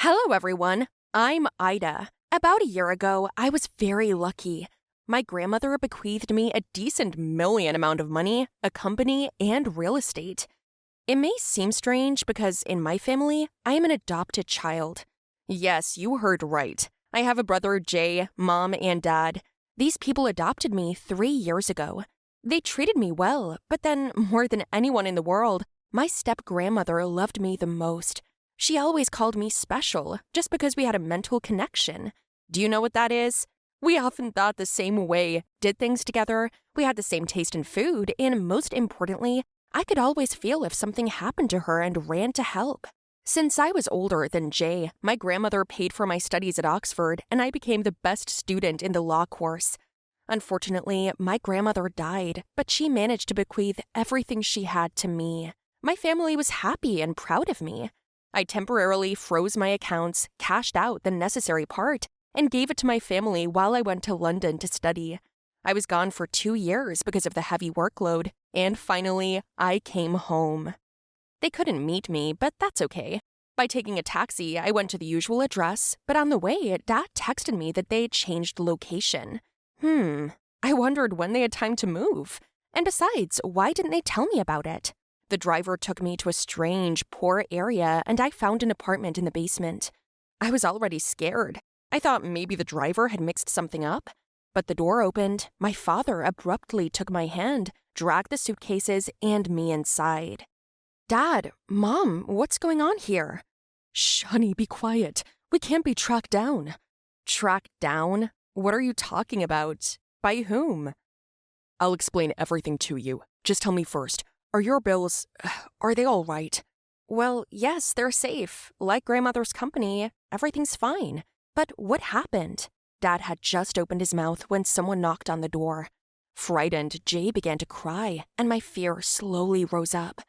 Hello, everyone. I'm Ida. About a year ago, I was very lucky. My grandmother bequeathed me a decent million amount of money, a company, and real estate. It may seem strange because in my family, I am an adopted child. Yes, you heard right. I have a brother, Jay, mom, and dad. These people adopted me 3 years ago. They treated me well, but then, more than anyone in the world, my step-grandmother loved me the most. She always called me special, just because we had a mental connection. Do you know what that is? We often thought the same way, did things together, we had the same taste in food, and most importantly, I could always feel if something happened to her and ran to help. Since I was older than Jay, my grandmother paid for my studies at Oxford, and I became the best student in the law course. Unfortunately, my grandmother died, but she managed to bequeath everything she had to me. My family was happy and proud of me. I temporarily froze my accounts, cashed out the necessary part, and gave it to my family while I went to London to study. I was gone for 2 years because of the heavy workload, and finally, I came home. They couldn't meet me, but that's okay. By taking a taxi, I went to the usual address, but on the way, Dad texted me that they'd changed location. I wondered when they had time to move. And besides, why didn't they tell me about it? The driver took me to a strange, poor area, and I found an apartment in the basement. I was already scared. I thought maybe the driver had mixed something up. But the door opened, my father abruptly took my hand, dragged the suitcases, and me inside. Dad, Mom, what's going on here? Shh, honey, be quiet. We can't be tracked down. Tracked down? What are you talking about? By whom? I'll explain everything to you. Just tell me first. Are your bills, are they all right? Well, yes, they're safe. Like grandmother's company, everything's fine. But what happened? Dad had just opened his mouth when someone knocked on the door. Frightened, Jay began to cry, and my fear slowly rose up.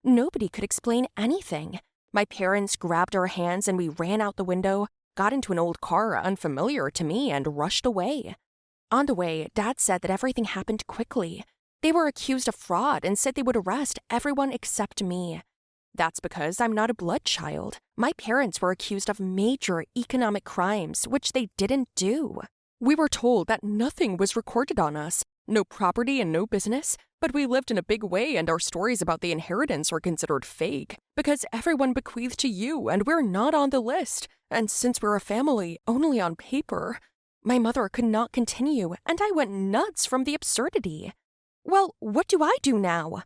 Nobody could explain anything. My parents grabbed our hands and we ran out the window, got into an old car unfamiliar to me, and rushed away. On the way, Dad said that everything happened quickly. They were accused of fraud and said they would arrest everyone except me. That's because I'm not a blood child. My parents were accused of major economic crimes, which they didn't do. We were told that nothing was recorded on us, no property and no business, but we lived in a big way and our stories about the inheritance are considered fake because everyone bequeathed to you and we're not on the list. And since we're a family, only on paper. My mother could not continue and I went nuts from the absurdity. Well, what do I do now?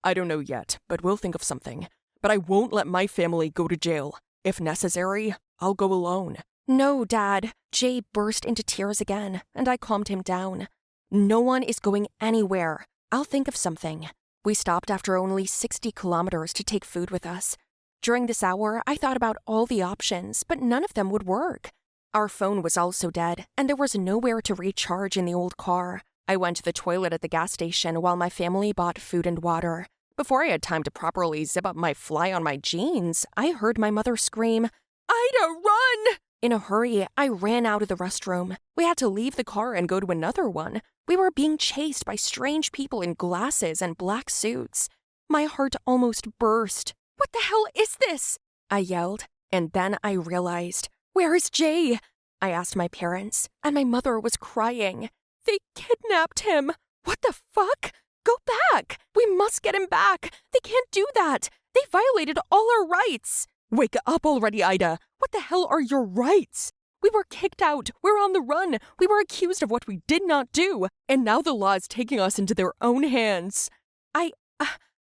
I don't know yet, but we'll think of something. But I won't let my family go to jail. If necessary, I'll go alone. No, Dad. Jay burst into tears again, and I calmed him down. No one is going anywhere. I'll think of something. We stopped after only 60 kilometers to take food with us. During this hour, I thought about all the options, but none of them would work. Our phone was also dead, and there was nowhere to recharge in the old car. I went to the toilet at the gas station while my family bought food and water. Before I had time to properly zip up my fly on my jeans, I heard my mother scream, "Ida, run!" In a hurry, I ran out of the restroom. We had to leave the car and go to another one. We were being chased by strange people in glasses and black suits. My heart almost burst. What the hell is this? I yelled, and then I realized, where is Jay? I asked my parents, and my mother was crying. They kidnapped him. What the fuck? Go back. We must get him back. They can't do that. They violated all our rights. Wake up already, Ida. What the hell are your rights? We were kicked out. We're on the run. We were accused of what we did not do. And now the law is taking us into their own hands.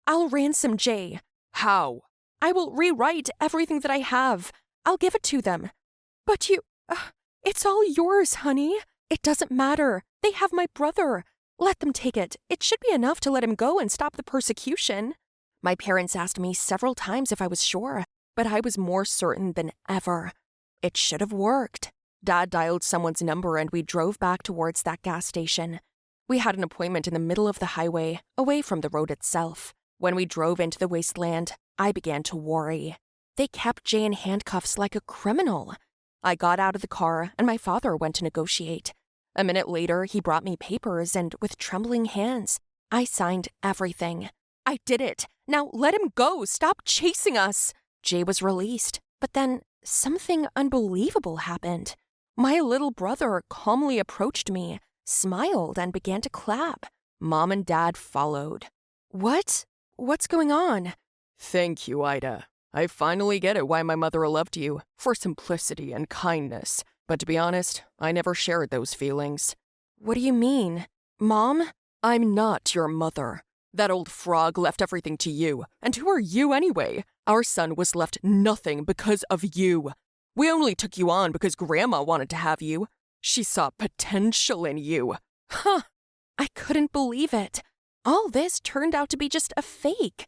I'll ransom Jay. How? I will rewrite everything that I have. I'll give it to them. But it's all yours, honey. It doesn't matter. They have my brother. Let them take it. It should be enough to let him go and stop the persecution. My parents asked me several times if I was sure, but I was more certain than ever. It should have worked. Dad dialed someone's number and we drove back towards that gas station. We had an appointment in the middle of the highway, away from the road itself. When we drove into the wasteland, I began to worry. They kept Jay in handcuffs like a criminal. I got out of the car and my father went to negotiate. A minute later, he brought me papers and, with trembling hands, I signed everything. I did it. Now let him go. Stop chasing us. Jay was released, but then something unbelievable happened. My little brother calmly approached me, smiled, and began to clap. Mom and Dad followed. What? What's going on? Thank you, Ida. I finally get it why my mother loved you, for simplicity and kindness. But to be honest, I never shared those feelings. What do you mean? Mom? I'm not your mother. That old frog left everything to you. And who are you anyway? Our son was left nothing because of you. We only took you on because Grandma wanted to have you. She saw potential in you. Huh. I couldn't believe it. All this turned out to be just a fake.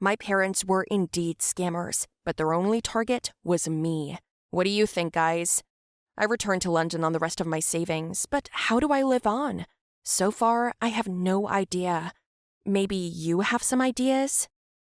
My parents were indeed scammers, but their only target was me. What do you think, guys? I returned to London on the rest of my savings, but how do I live on? So far, I have no idea. Maybe you have some ideas?